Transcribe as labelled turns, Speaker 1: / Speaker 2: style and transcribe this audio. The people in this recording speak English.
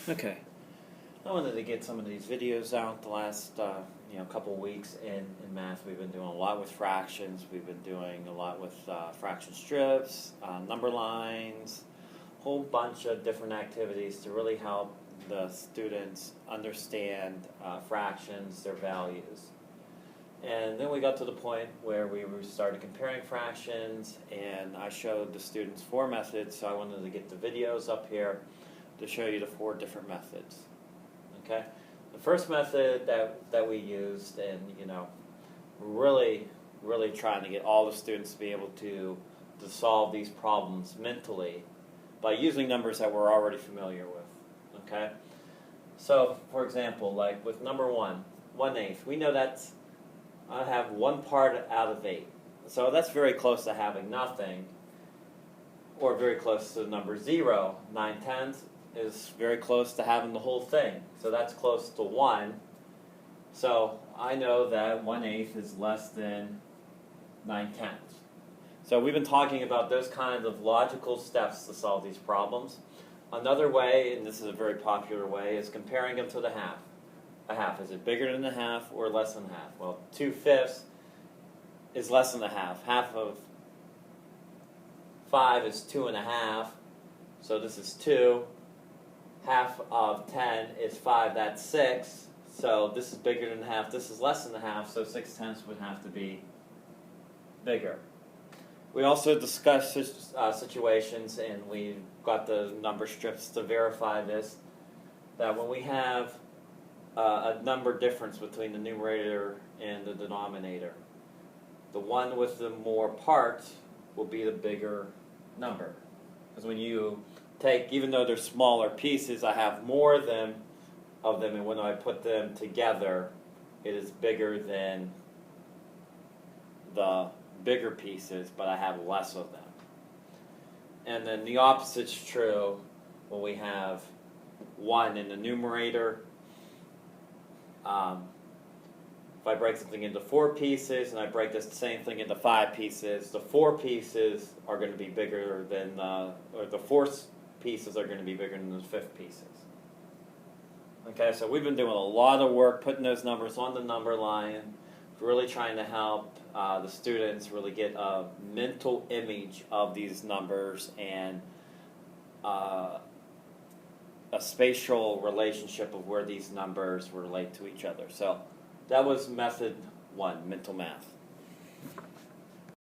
Speaker 1: Okay. I wanted to get some of these videos out the last couple of weeks in math. We've been doing a lot with fractions. We've been doing a lot with fraction strips, number lines, a whole bunch of different activities to really help the students understand fractions, their values. And then we got to the point where we started comparing fractions, and I showed the students 4 methods, so I wanted to get the videos up here to show you the 4 different methods. Okay? The first method that we used, and really trying to get all the students to be able to solve these problems mentally by using numbers that we're already familiar with. Okay? So, for example, like with number 1, 1/8, we know that's I have 1 part out of 8. So that's very close to having nothing, or very close to the number 0. 9/10 is very close to having the whole thing. So that's close to 1. So I know that 1/8 is less than 9/10. So we've been talking about those kinds of logical steps to solve these problems. Another way, and this is a very popular way, is comparing them to the half. A half, is it bigger than a half or less than a half? Well, 2/5 is less than a half. Half of 5 is 2.5, so this is 2. Half of 10 is 5, that's 6. So this is bigger than a half, this is less than a half, so 6/10 would have to be bigger. We also discussed situations, and we got the number strips to verify this, that when we have a number difference between the numerator and the denominator, the one with the more parts will be the bigger number. Because when you take, even though they're smaller pieces, I have more of them, and when I put them together, it is bigger than the bigger pieces, but I have less of them. And then the opposite's true when we have 1 in the numerator. If I break something into 4 pieces and I break this same thing into 5 pieces, the 4 pieces are going to be bigger than, or the 4th pieces are going to be bigger than the 5th pieces. Okay, so we've been doing a lot of work putting those numbers on the number line, really trying to help the students really get a mental image of these numbers and a spatial relationship of where these numbers relate to each other. So that was method 1, mental math.